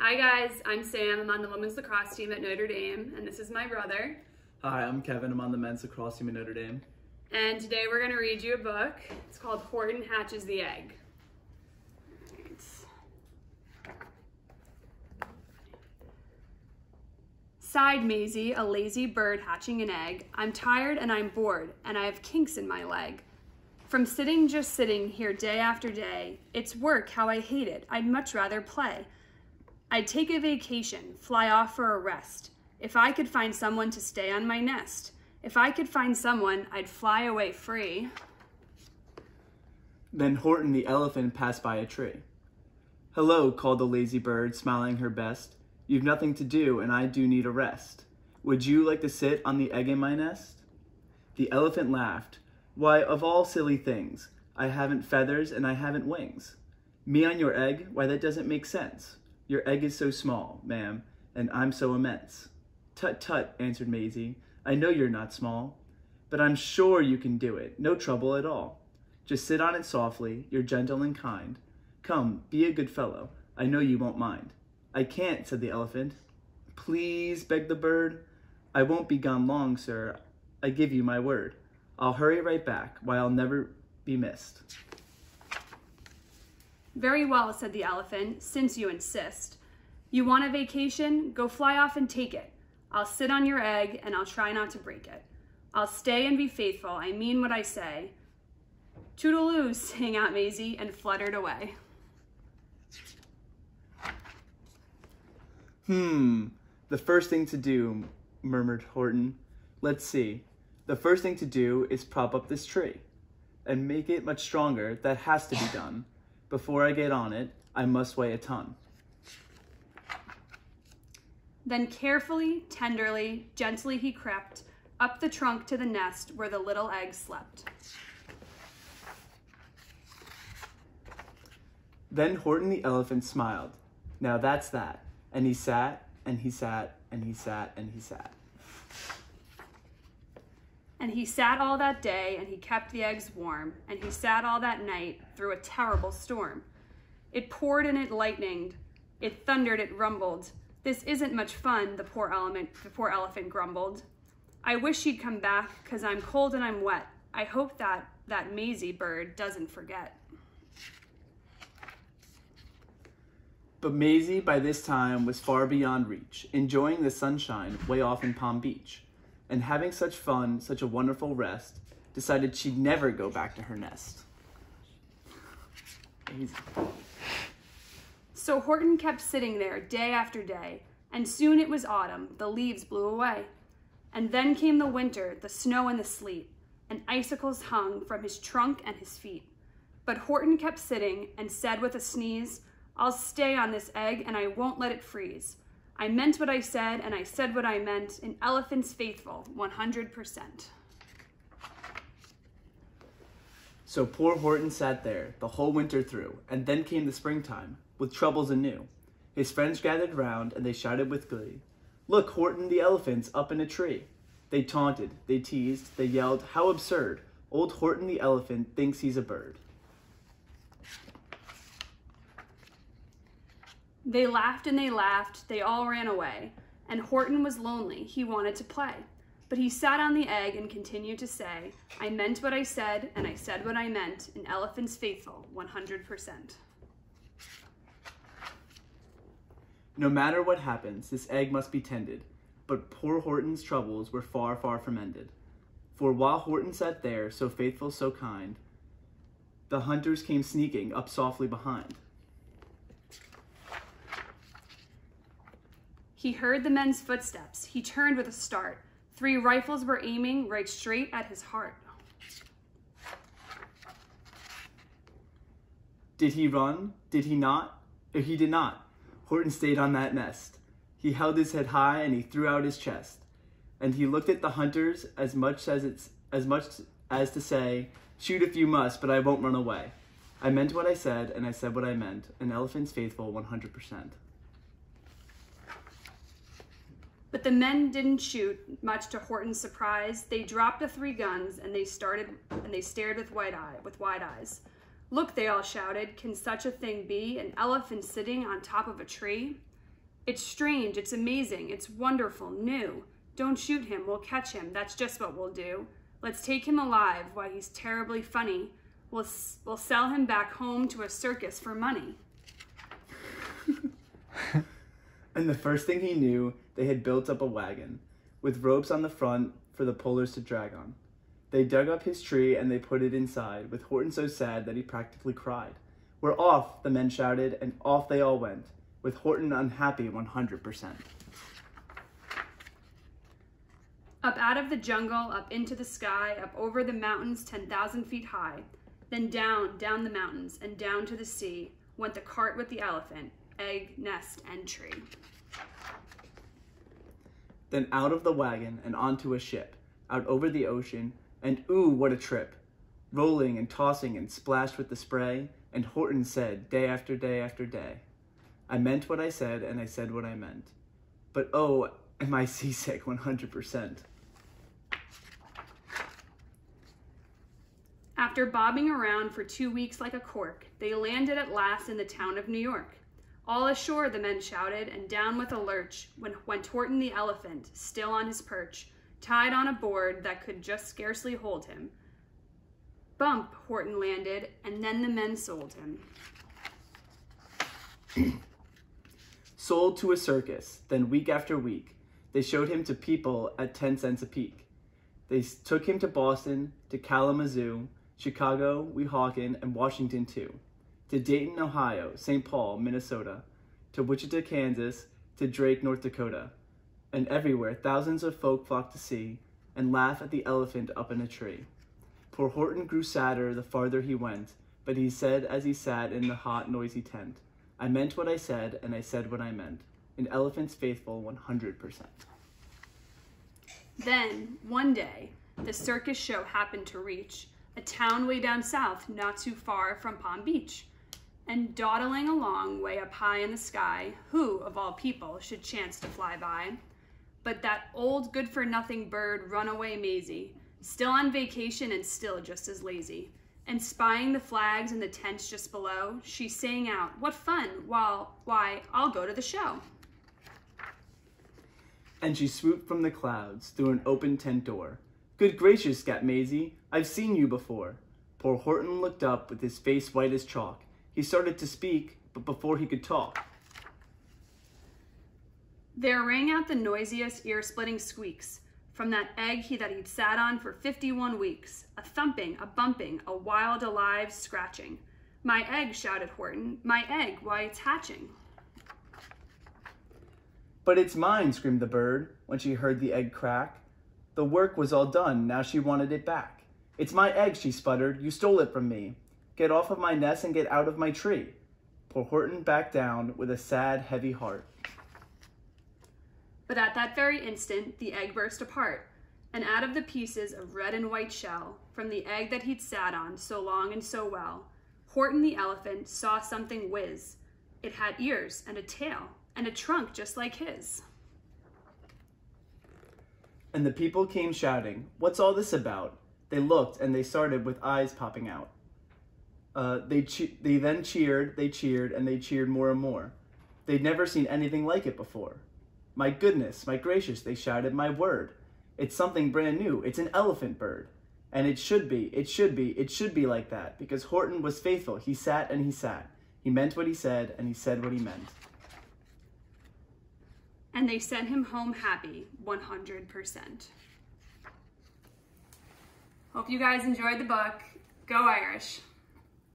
Hi guys, I'm Sam. I'm on the women's lacrosse team at Notre Dame, and this is my brother. Hi, I'm Kevin. I'm on the men's lacrosse team at Notre Dame. And today we're going to read you a book. It's called Horton Hatches the Egg. Sighed Maisie, a lazy bird hatching an egg. I'm tired and I'm bored, and I have kinks in my leg. From just sitting here day after day, it's work how I hate it. I'd much rather play. I'd take a vacation, fly off for a rest. If I could find someone to stay on my nest. If I could find someone, I'd fly away free. Then Horton the elephant passed by a tree. Hello, called the lazy bird, smiling her best. You've nothing to do, and I do need a rest. Would you like to sit on the egg in my nest? The elephant laughed. Why, of all silly things, I haven't feathers and I haven't wings. Me on your egg? Why, that doesn't make sense. Your egg is so small, ma'am, and I'm so immense. Tut, tut, answered Maisie. I know you're not small, but I'm sure you can do it. No trouble at all. Just sit on it softly. You're gentle and kind. Come, be a good fellow. I know you won't mind. I can't, said the elephant. Please, begged the bird. I won't be gone long, sir. I give you my word. I'll hurry right back, why I'll never be missed. Very well, said the elephant, since you insist. You want a vacation? Go fly off and take it. I'll sit on your egg and I'll try not to break it. I'll stay and be faithful, I mean what I say. Toodaloo, sang out Maisie and fluttered away. The first thing to do, murmured Horton. Let's see. The first thing to do is prop up this tree and make it much stronger. That has to be done. Before I get on it, I must weigh a ton. Then carefully, tenderly, gently he crept up the trunk to the nest where the little egg slept. Then Horton the elephant smiled. Now that's that. And he sat, and he sat, and he sat, and he sat. And he sat all that day, and he kept the eggs warm, and he sat all that night through a terrible storm. It poured and it lightened, it thundered, it rumbled. This isn't much fun, the poor elephant grumbled. I wish she'd come back, 'cause I'm cold and I'm wet. I hope that Maisie bird doesn't forget. But Maisie by this time was far beyond reach, enjoying the sunshine way off in Palm Beach, and having such fun, such a wonderful rest, decided she'd never go back to her nest. Easy. So Horton kept sitting there day after day, and soon it was autumn, the leaves blew away. And then came the winter, the snow and the sleet, and icicles hung from his trunk and his feet. But Horton kept sitting and said with a sneeze, I'll stay on this egg and I won't let it freeze. I meant what I said and I said what I meant, an elephant's faithful, 100%. So poor Horton sat there the whole winter through, and then came the springtime, with troubles anew. His friends gathered round and they shouted with glee, Look, Horton the elephant's up in a tree. They taunted, they teased, they yelled, how absurd. Old Horton the elephant thinks he's a bird. They laughed and they all ran away, and Horton was lonely, he wanted to play. But he sat on the egg and continued to say, I meant what I said, and I said what I meant, an elephant's faithful, 100%. No matter what happens, this egg must be tended, but poor Horton's troubles were far, far from ended. For while Horton sat there, so faithful, so kind, the hunters came sneaking up softly behind. He heard the men's footsteps. He turned with a start. 3 rifles were aiming right straight at his heart. Did he run? Did he not? He did not. Horton stayed on that nest. He held his head high and he threw out his chest. And he looked at the hunters as much as to say, shoot if you must, but I won't run away. I meant what I said and I said what I meant. An elephant's faithful, 100%. But the men didn't shoot, much to Horton's surprise. They dropped the 3 guns and they stared with wide eyes. Look, they all shouted, can such a thing be? An elephant sitting on top of a tree? It's strange, it's amazing, it's wonderful, new. Don't shoot him, we'll catch him, that's just what we'll do. Let's take him alive, why he's terribly funny. We'll sell him back home to a circus for money. And the first thing he knew, they had built up a wagon, with ropes on the front for the pullers to drag on. They dug up his tree and they put it inside, with Horton so sad that he practically cried. "We're off," the men shouted, and off they all went, with Horton unhappy 100%. Up out of the jungle, up into the sky, up over the mountains 10,000 feet high. Then down, down the mountains, and down to the sea, went the cart with the elephant, egg, nest, and tree. Then out of the wagon and onto a ship, out over the ocean, and ooh, what a trip! Rolling and tossing and splashed with the spray, and Horton said, day after day after day, "I meant what I said, and I said what I meant. But oh, am I seasick 100%. After bobbing around for 2 weeks like a cork, they landed at last in the town of New York. All ashore, the men shouted, and down with a lurch went Horton the elephant, still on his perch, tied on a board that could just scarcely hold him. Bump, Horton landed, and then the men sold him. Sold to a circus, then week after week, they showed him to people at 10 cents a peek. They took him to Boston, to Kalamazoo, Chicago, Weehawken, and Washington too. To Dayton, Ohio, St. Paul, Minnesota, to Wichita, Kansas, to Drake, North Dakota. And everywhere thousands of folk flocked to see and laugh at the elephant up in a tree. Poor Horton grew sadder the farther he went, but he said as he sat in the hot, noisy tent, "I meant what I said, and I said what I meant. An elephant's faithful 100%. Then, one day, the circus show happened to reach a town way down south, not too far from Palm Beach. And dawdling along way up high in the sky, who, of all people, should chance to fly by? But that old good-for-nothing bird, Runaway Maisie, still on vacation and still just as lazy. And spying the flags in the tents just below, she sang out, "What fun! Why, I'll go to the show." And she swooped from the clouds through an open tent door. "Good gracious, Scat Maisie, I've seen you before." Poor Horton looked up with his face white as chalk. He started to speak, but before he could talk, there rang out the noisiest, ear-splitting squeaks from that egg that he'd sat on for 51 weeks. A thumping, a bumping, a wild, alive scratching. "My egg," shouted Horton. "My egg, why, it's hatching." "But it's mine," screamed the bird when she heard the egg crack. The work was all done, now she wanted it back. "It's my egg," she sputtered. "You stole it from me. Get off of my nest and get out of my tree." Poor Horton backed down with a sad, heavy heart. But at that very instant, the egg burst apart, and out of the pieces of red and white shell, from the egg that he'd sat on so long and so well, Horton the elephant saw something whiz. It had ears and a tail and a trunk just like his. And the people came shouting, "What's all this about?" They looked and they started with eyes popping out. They then cheered, and they cheered more and more. They'd never seen anything like it before. "My goodness, my gracious," they shouted, "my word. It's something brand new. It's an elephant bird. And it should be like that, because Horton was faithful. He sat and he sat. He meant what he said, and he said what he meant." And they sent him home happy, 100%. Hope you guys enjoyed the book. Go Irish!